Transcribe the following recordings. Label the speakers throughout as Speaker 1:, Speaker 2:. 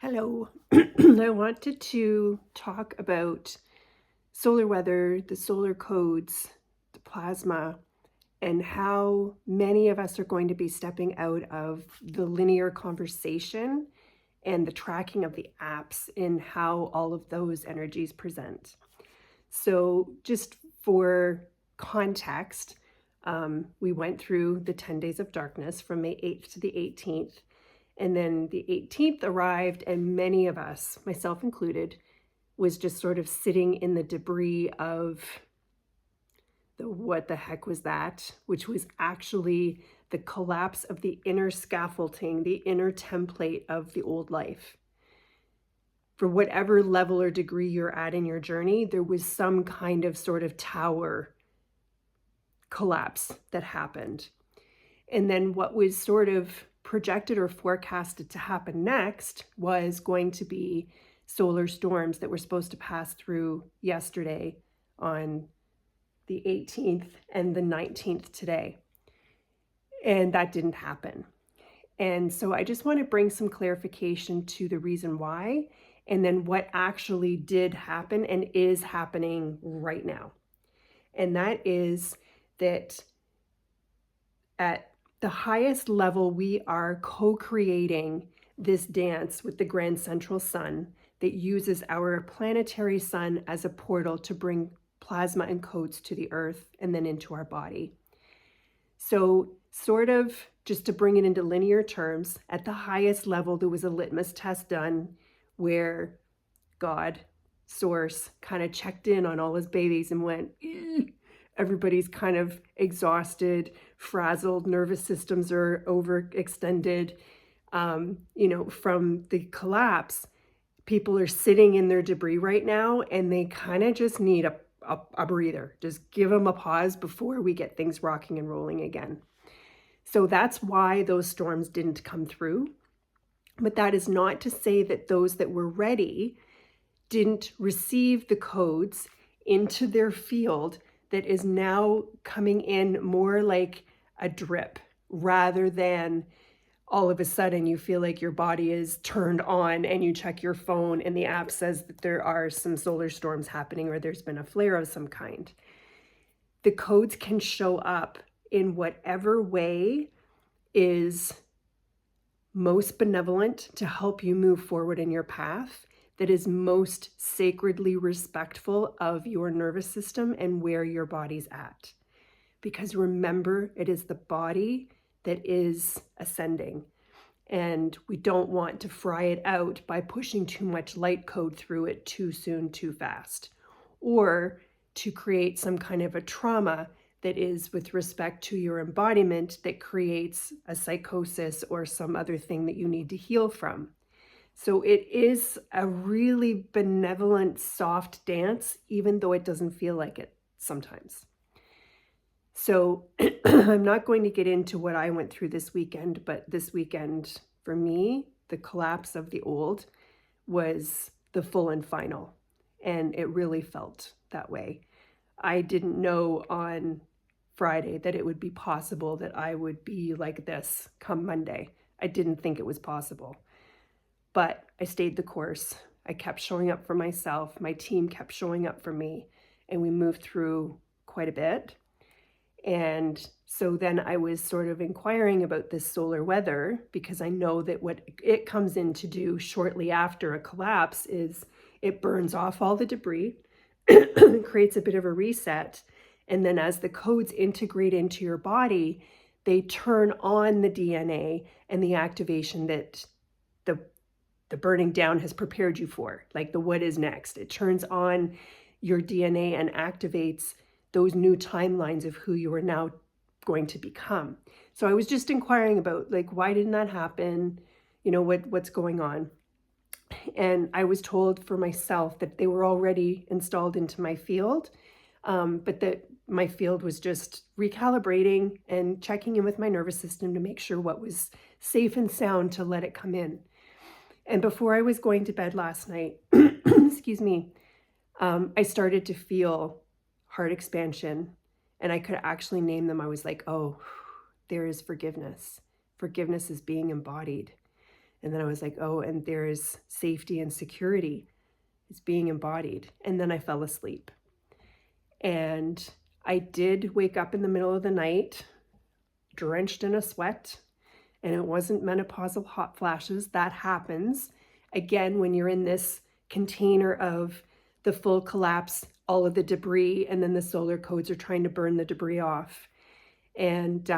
Speaker 1: Hello. I wanted to talk about solar weather, the solar codes, the plasma, and how many of us are going to be stepping out of the linear conversation and the tracking of the apps in how all of those energies present. So, just for context, we went through the 10 days of darkness from May 8th to the 18th. And then the 18th arrived, and many of us, myself included, was just sort of sitting in the debris of the what the heck was that, which was actually the collapse of the inner scaffolding, the inner template of the old life. For whatever level or degree you're at in your journey, there was some kind of sort of tower collapse that happened. And then what was sort of projected or forecasted to happen next was going to be solar storms that were supposed to pass through yesterday on the 18th and the 19th today. And that didn't happen. And so I just want to bring some clarification to the reason why, and then what actually did happen and is happening right now. And that is that at the highest level, we are co-creating this dance with the grand central sun that uses our planetary sun as a portal to bring plasma and codes to the earth and then into our body. So sort of just to bring it into linear terms, at the highest level, there was a litmus test done where God, source, kind of checked in on all his babies and went, everybody's kind of exhausted, frazzled, nervous systems are overextended. From the collapse, people are sitting in their debris right now, and they kind of just need a breather. Just give them a pause before we get things rocking and rolling again. So that's why those storms didn't come through. But that is not to say that those that were ready didn't receive the codes into their field that is now coming in more like a drip rather than all of a sudden you feel like your body is turned on and you check your phone and the app says that there are some solar storms happening or there's been a flare of some kind. The codes can show up in whatever way is most benevolent to help you move forward in your path, that is most sacredly respectful of your nervous system and where your body's at. Because remember, it is the body that is ascending. And we don't want to fry it out by pushing too much light code through it too soon, too fast. Or to create some kind of a trauma that is with respect to your embodiment that creates a psychosis or some other thing that you need to heal from. So it is a really benevolent, soft dance, even though it doesn't feel like it sometimes. So I'm not going to get into what I went through this weekend, but this weekend, for me, the collapse of the old was the full and final. And it really felt that way. I didn't know on Friday that it would be possible that I would be like this come Monday. I didn't think it was possible. But I stayed the course. I kept showing up for myself. My team kept showing up for me. And we moved through quite a bit. And so then I was sort of inquiring about this solar weather because I know that what it comes in to do shortly after a collapse is it burns off all the debris, creates a bit of a reset. And then as the codes integrate into your body, they turn on the DNA and the activation that the burning down has prepared you for, like the what is next. It turns on your DNA and activates those new timelines of who you are now going to become. So I was just inquiring about, like, why didn't that happen? What's going on? And I was told for myself that they were already installed into my field, but that my field was just recalibrating and checking in with my nervous system to make sure what was safe and sound to let it come in. And before I was going to bed last night, excuse me, I started to feel heart expansion, and I could actually name them. I was like, oh, there is forgiveness. Forgiveness is being embodied. And then I was like, oh, and there's safety and security. It's being embodied. And then I fell asleep. And I did wake up in the middle of the night, drenched in a sweat, and it wasn't menopausal hot flashes. That happens. Again, when you're in this container of the full collapse, all of the debris, and then the solar codes are trying to burn the debris off. And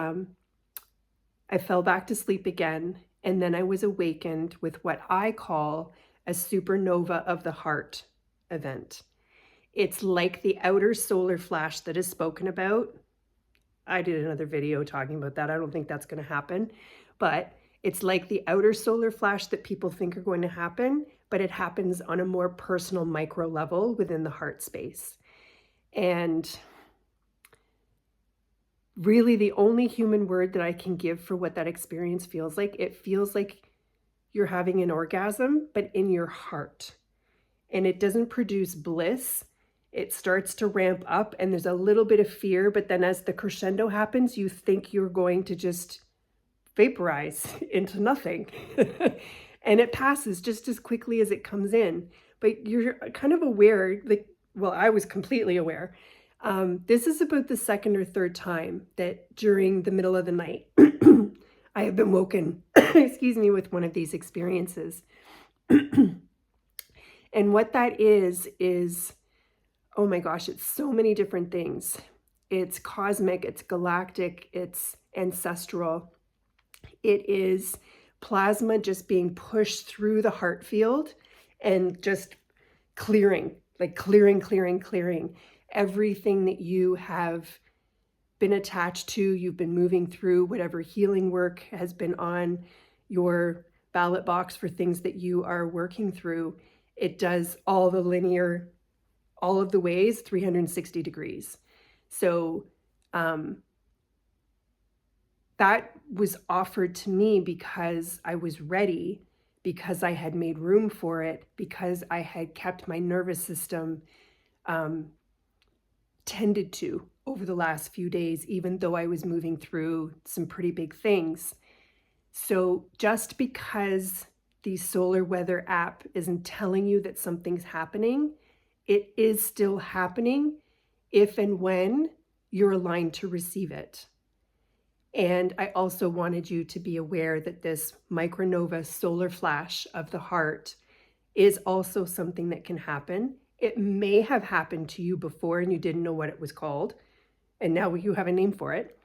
Speaker 1: I fell back to sleep again, and then I was awakened with what I call a supernova of the heart event. It's like the outer solar flash that is spoken about. I did another video talking about that. I don't think that's going to happen, but it's like the outer solar flash that people think are going to happen, but it happens on a more personal micro level within the heart space. And really the only human word that I can give for what that experience feels like, it feels like you're having an orgasm, but in your heart. And it doesn't produce bliss. It starts to ramp up and there's a little bit of fear, but then as the crescendo happens, you think you're going to just vaporize into nothing. And it passes just as quickly as it comes in. But you're kind of aware, like, well, I was completely aware. This is about the second or third time that during the middle of the night, I have been woken, excuse me, with one of these experiences. And what that is, oh my gosh, it's so many different things. It's cosmic, it's galactic, it's ancestral. It is plasma just being pushed through the heart field and just clearing, like clearing everything that you have been attached to, you've been moving through, whatever healing work has been on your ballot box for things that you are working through. It does all the linear, all of the ways, 360 degrees. So that was offered to me because I was ready, because I had made room for it, because I had kept my nervous system tended to over the last few days, even though I was moving through some pretty big things. So just because the solar weather app isn't telling you that something's happening, it is still happening if and when you're aligned to receive it. And I also wanted you to be aware that this micronova solar flash of the heart is also something that can happen. It may have happened to you before and you didn't know what it was called, and now you have a name for it,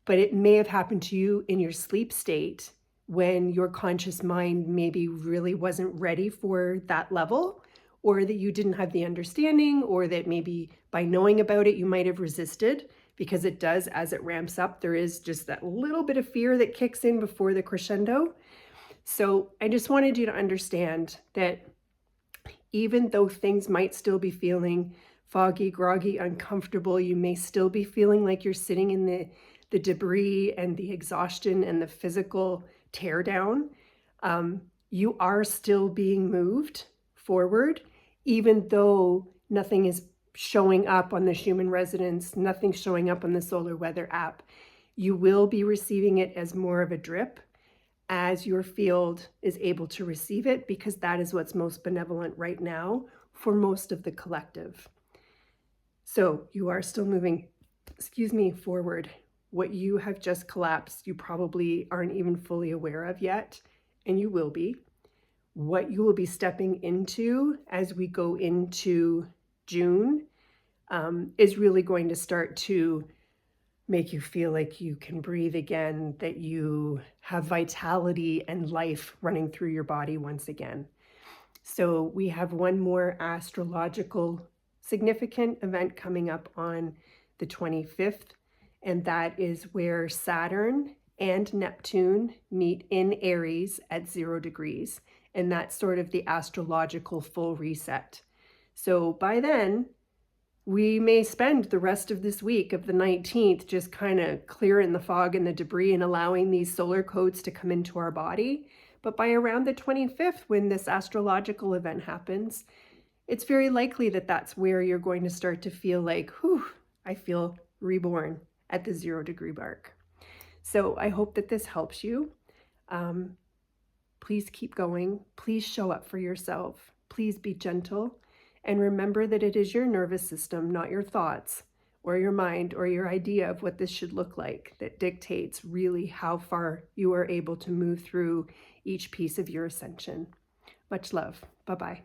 Speaker 1: but it may have happened to you in your sleep state when your conscious mind maybe really wasn't ready for that level, or that you didn't have the understanding, or that maybe by knowing about it, you might have resisted, because it does, as it ramps up, there is just that little bit of fear that kicks in before the crescendo. So I just wanted you to understand that even though things might still be feeling foggy, groggy, uncomfortable, you may still be feeling like you're sitting in the debris and the exhaustion and the physical tear down. You are still being moved forward, even though nothing is showing up on the Schumann resonance, nothing showing up on the solar weather app. You will be receiving it as more of a drip as your field is able to receive it, because that is what's most benevolent right now for most of the collective. So you are still moving, forward. What you have just collapsed, you probably aren't even fully aware of yet, and you will be. What you will be stepping into as we go into June is really going to start to make you feel like you can breathe again, that you have vitality and life running through your body once again. So we have one more astrological significant event coming up on the 25th, and that is where Saturn and Neptune meet in Aries at 0 degrees. And that's sort of the astrological full reset. So by then, we may spend the rest of this week of the 19th just kind of clearing the fog and the debris and allowing these solar codes to come into our body. But by around the 25th, when this astrological event happens, it's very likely that that's where you're going to start to feel like, whew, I feel reborn at the 0 degree mark. So I hope that this helps you. Please keep going. Please show up for yourself. Please be gentle. And remember that it is your nervous system, not your thoughts or your mind or your idea of what this should look like, that dictates really how far you are able to move through each piece of your ascension. Much love. Bye-bye.